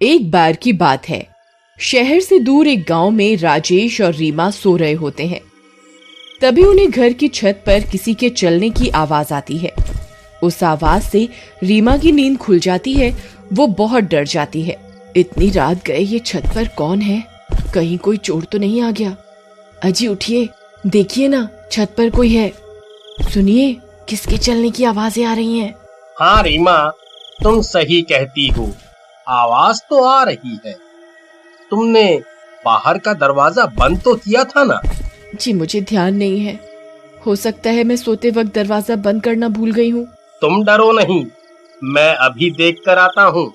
एक बार की बात है, शहर से दूर एक गांव में राजेश और रीमा सो रहे होते हैं। तभी उन्हें घर की छत पर किसी के चलने की आवाज आती है। उस आवाज से रीमा की नींद खुल जाती है। वो बहुत डर जाती है। इतनी रात गए, ये छत पर कौन है? कहीं कोई चोर तो नहीं आ गया? अजी उठिए, देखिए ना, छत पर कोई है। सुनिए, किसके चलने की आवाजें आ रही हैं। हाँ रीमा, तुम सही कहती हो, आवाज तो आ रही है। तुमने बाहर का दरवाजा बंद तो किया था ना? जी मुझे ध्यान नहीं है। हो सकता है मैं सोते वक्त दरवाजा बंद करना भूल गई हूँ। तुम डरो नहीं, मैं अभी देख कर आता हूँ।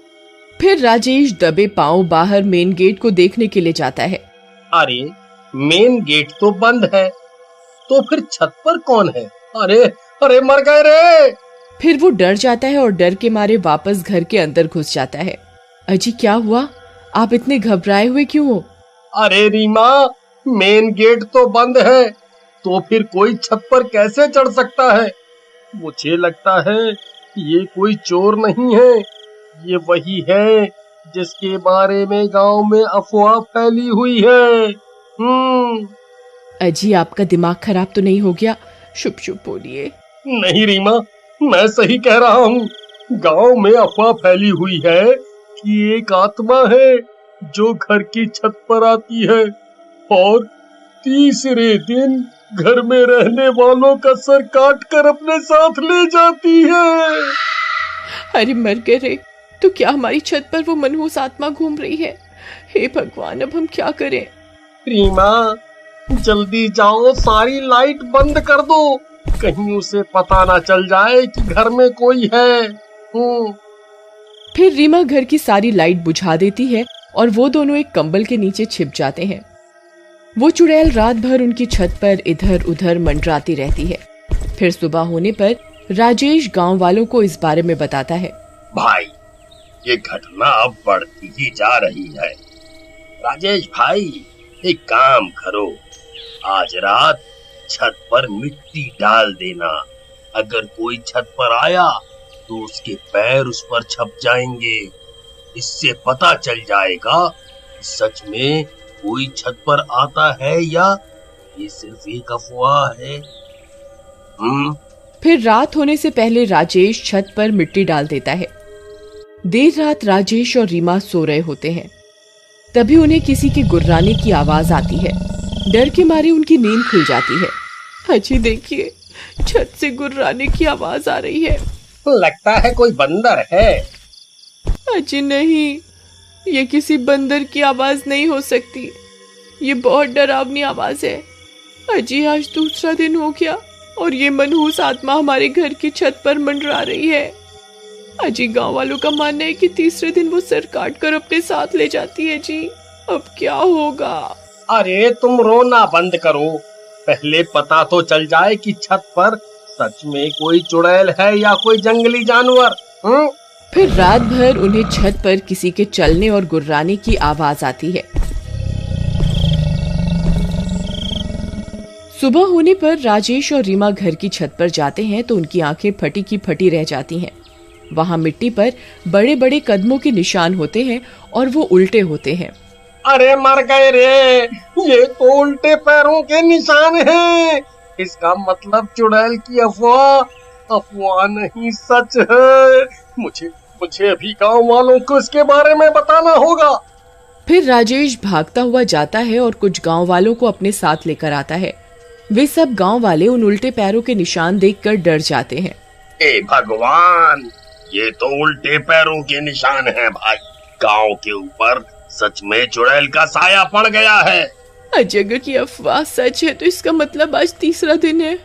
फिर राजेश दबे पांव बाहर मेन गेट को देखने के लिए जाता है। अरे, मेन गेट तो बंद है, तो फिर छत पर कौन है? अरे अरे, मर गए रे! फिर वो डर जाता है और डर के मारे वापस घर के अंदर घुस जाता है। अजी क्या हुआ? आप इतने घबराए हुए क्यों हो? अरे रीमा, मेन गेट तो बंद है, तो फिर कोई छत पर कैसे चढ़ सकता है? मुझे लगता है ये कोई चोर नहीं है, ये वही है जिसके बारे में गांव में अफवाह फैली हुई है। अजी आपका दिमाग खराब तो नहीं हो गया? शुभ शुभ बोलिए। नहीं रीमा, मैं सही कह रहा हूँ। गांव में अफवाह फैली हुई है कि एक आत्मा है जो घर की छत पर आती है और तीसरे दिन घर में रहने वालों का सर काट कर अपने साथ ले जाती है। अरे मर गए रे! तो क्या हमारी छत पर वो मनहूस आत्मा घूम रही है? हे भगवान, अब हम क्या करें? रीमा, जल्दी जाओ, सारी लाइट बंद कर दो, कहीं उसे पता ना चल जाए कि घर में कोई है। फिर रीमा घर की सारी लाइट बुझा देती है और वो दोनों एक कंबल के नीचे छिप जाते हैं। वो चुड़ैल रात भर उनकी छत पर इधर उधर मंडराती रहती है। फिर सुबह होने पर राजेश गांव वालों को इस बारे में बताता है। भाई, ये घटना अब बढ़ती ही जा रही है। राजेश भाई, एक काम करो, आज रात छत पर मिट्टी डाल देना। अगर कोई छत पर आया तो उसके पैर उस पर छप जाएंगे। इससे पता चल जाएगा सच में कोई छत पर आता है या ये सिर्फ एक अफवाह है। फिर रात होने से पहले राजेश छत पर मिट्टी डाल देता है। देर रात राजेश और रीमा सो रहे होते हैं। तभी उन्हें किसी के गुर्राने की आवाज आती है। डर के मारे उनकी नींद खुल जाती है। अजी देखिए, छत से गुर्राने की आवाज आ रही है। लगता है कोई बंदर है। अजी नहीं, ये किसी बंदर की आवाज नहीं हो सकती। ये बहुत डरावनी आवाज है। अजी आज दूसरा दिन हो गया और ये मनहूस आत्मा हमारे घर की छत पर मंडरा रही है। अजी गांव वालों का मानना है कि तीसरे दिन वो सर काट कर अपने साथ ले जाती है। जी अब क्या होगा? अरे तुम रोना बंद करो, पहले पता तो चल जाए कि छत पर सच में कोई चुड़ैल है या कोई जंगली जानवर। फिर रात भर उन्हें छत पर किसी के चलने और गुर्राने की आवाज आती है। सुबह होने पर राजेश और रीमा घर की छत पर जाते हैं तो उनकी आंखें फटी की फटी रह जाती हैं। वहां मिट्टी पर बड़े बड़े कदमों के निशान होते हैं और वो उल्टे होते हैं। अरे मर गए रे, ये तो उल्टे पैरों के निशान हैं। इसका मतलब चुड़ैल की अफवाह नहीं, सच है। मुझे अभी गांव वालों को इसके बारे में बताना होगा। फिर राजेश भागता हुआ जाता है और कुछ गांव वालों को अपने साथ लेकर आता है। वे सब गांव वाले उन उल्टे पैरों के निशान देखकर डर जाते हैं। हे भगवान, ये तो उल्टे पैरों के निशान हैं भाई। गांव के ऊपर सच में चुड़ैल का साया पड़ गया है। अगर की अफवाह सच है तो इसका मतलब आज तीसरा दिन है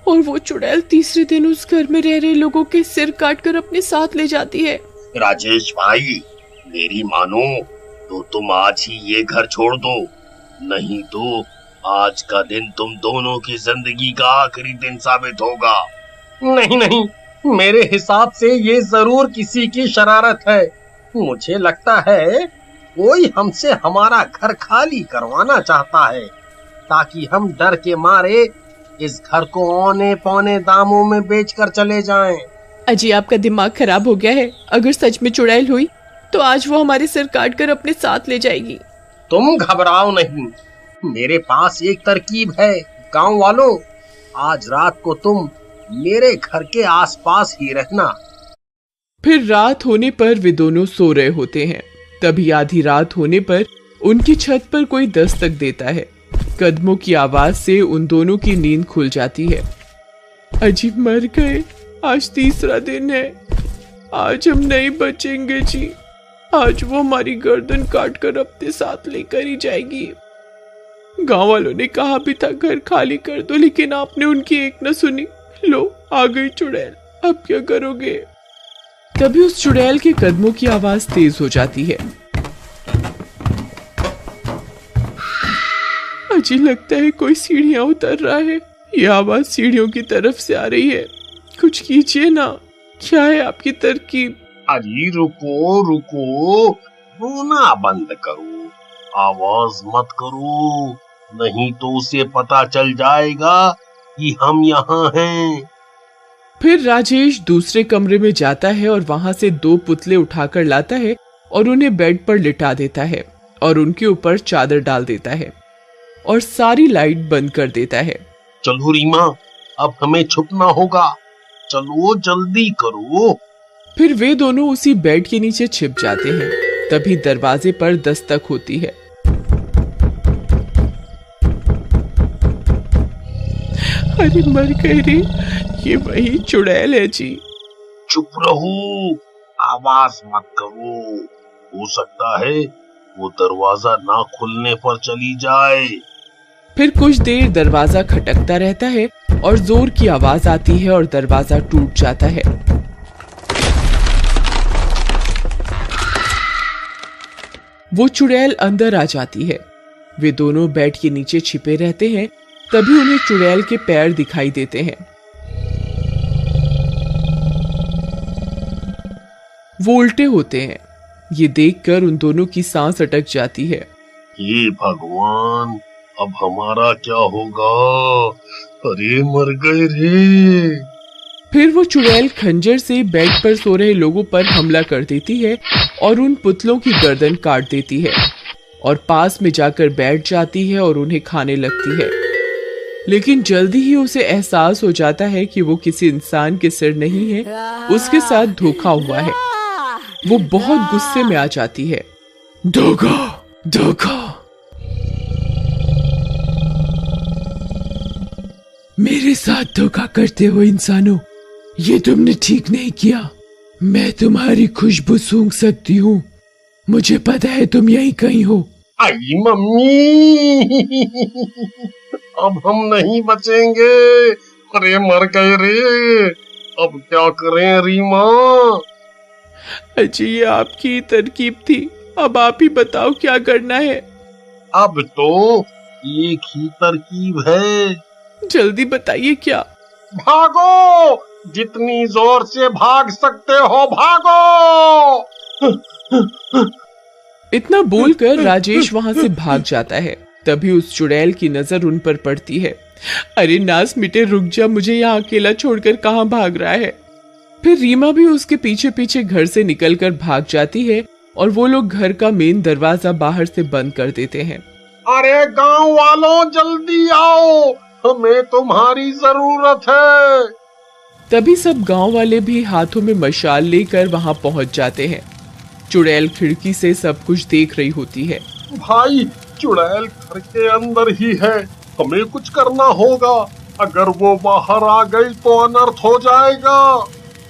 और वो चुड़ैल तीसरे दिन उस घर में रह रहे लोगों के सिर काटकर अपने साथ ले जाती है। राजेश भाई, मेरी मानो तो तुम आज ही ये घर छोड़ दो, नहीं तो आज का दिन तुम दोनों की जिंदगी का आखिरी दिन साबित होगा। नहीं, मेरे हिसाब से ये जरूर किसी की शरारत है। मुझे लगता है कोई हमसे हमारा घर खाली करवाना चाहता है ताकि हम डर के मारे इस घर को औने पौने दामों में बेचकर चले जाएं। अजी आपका दिमाग खराब हो गया है। अगर सच में चुड़ैल हुई तो आज वो हमारे सिर काट कर अपने साथ ले जाएगी। तुम घबराओ नहीं, मेरे पास एक तरकीब है। गांव वालों, आज रात को तुम मेरे घर के आसपास ही रहना। फिर रात होने पर वे दोनों सो रहे होते हैं। तभी आधी रात होने पर उनकी छत पर कोई दस्तक देता है। कदमों की आवाज से उन दोनों की नींद खुल जाती है। अजी मर गए, आज तीसरा दिन है, आज हम नहीं बचेंगे जी। आज वो हमारी गर्दन काट कर अपने साथ लेकर ही जाएगी। गांव वालों ने कहा भी था घर खाली कर दो, लेकिन आपने उनकी एक न सुनी। लो आ गई चुड़ैल, अब क्या करोगे? तभी उस चुड़ैल के कदमों की आवाज तेज हो जाती है। अजी लगता है कोई सीढ़ियां उतर रहा है। ये आवाज सीढ़ियों की तरफ से आ रही है। कुछ कीजिए ना, क्या है आपकी तरकीब? अजी रुको रुको, रोना बंद करो, आवाज मत करो, नहीं तो उसे पता चल जाएगा कि हम यहाँ हैं। फिर राजेश दूसरे कमरे में जाता है और वहां से 2 पुतले उठाकर लाता है और उन्हें बेड पर लिटा देता है और उनके ऊपर चादर डाल देता है और सारी लाइट बंद कर देता है। चलो रीमा, अब हमें छुपना होगा, चलो जल्दी करो। फिर वे दोनों उसी बेड के नीचे छिप जाते हैं। तभी दरवाजे पर दस्तक होती है। अरे मर गए रे, ये वही चुड़ैल है जी। चुप रहो, आवाज मत करो, हो सकता है वो दरवाजा ना खुलने पर चली जाए। फिर कुछ देर दरवाजा खटकता रहता है और जोर की आवाज आती है और दरवाजा टूट जाता है। वो चुड़ैल अंदर आ जाती है। वे दोनों बेड के नीचे छिपे रहते हैं। तभी उन्हें चुड़ैल के पैर दिखाई देते हैं। वो उल्टे होते हैं। ये देखकर उन दोनों की सांस अटक जाती है। हे भगवान, अब हमारा क्या होगा? अरे मर गए रे। फिर वो चुड़ैल खंजर से बेड पर सो रहे लोगों पर हमला कर देती है और उन पुतलों की गर्दन काट देती है और पास में जाकर बैठ जाती है और उन्हें खाने लगती है। लेकिन जल्दी ही उसे एहसास हो जाता है कि वो किसी इंसान के सिर नहीं है, उसके साथ धोखा हुआ है। वो बहुत गुस्से में आ जाती है। धोखा, धोखा, मेरे साथ धोखा करते हो इंसानों, ये तुमने ठीक नहीं किया। मैं तुम्हारी खुशबू सूंघ सकती हूँ, मुझे पता है तुम यहीं कहीं हो। आई मम्मी, अब हम नहीं बचेंगे। अरे मर गए रे, अब क्या करें रीमा? अजी ये आपकी तरकीब थी, अब आप ही बताओ क्या करना है। अब तो एक ही तरकीब है। जल्दी बताइए क्या। भागो, जितनी जोर से भाग सकते हो भागो। इतना बोलकर राजेश वहां से भाग जाता है। तभी उस चुड़ैल की नजर उन पर पड़ती है। अरे नास मिटे, रुक जा, मुझे यहाँ अकेला छोड़कर कहाँ भाग रहा है। फिर रीमा भी उसके पीछे पीछे घर से निकलकर भाग जाती है और वो लोग घर का मेन दरवाजा बाहर से बंद कर देते हैं। अरे गांव वालों, जल्दी आओ, हमें तुम्हारी जरूरत है। तभी सब गांव वाले भी हाथों में मशाल लेकर वहां पहुंच जाते हैं। चुड़ैल खिड़की से सब कुछ देख रही होती है। भाई, चुड़ैल घर के अंदर ही है, हमें कुछ करना होगा। अगर वो बाहर आ गई तो अनर्थ हो जाएगा।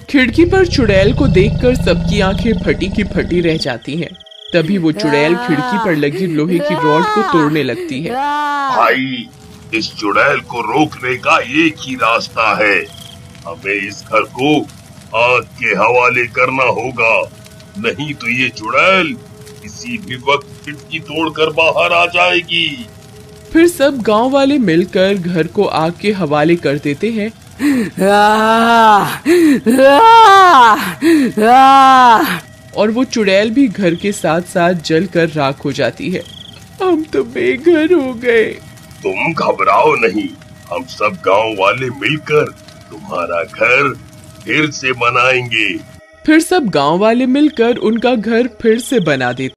खिड़की पर चुड़ैल को देखकर सबकी आंखें फटी की फटी रह जाती हैं। तभी वो चुड़ैल खिड़की पर लगी लोहे की रॉड को तोड़ने लगती है। भाई, इस चुड़ैल को रोकने का एक ही रास्ता है, हमें इस घर को आग के हवाले करना होगा, नहीं तो ये चुड़ैल किसी भी वक्त खिड़की तोड़कर बाहर आ जाएगी। फिर सब गांव वाले मिलकर घर को आग के हवाले कर देते हैं। और वो चुड़ैल भी घर के साथ साथ जलकर राख हो जाती है। हम तो बेघर हो गए। तुम घबराओ नहीं, हम सब गांव वाले मिलकर तुम्हारा घर फिर से बनाएंगे। फिर सब गांव वाले मिलकर उनका घर फिर से बना देते।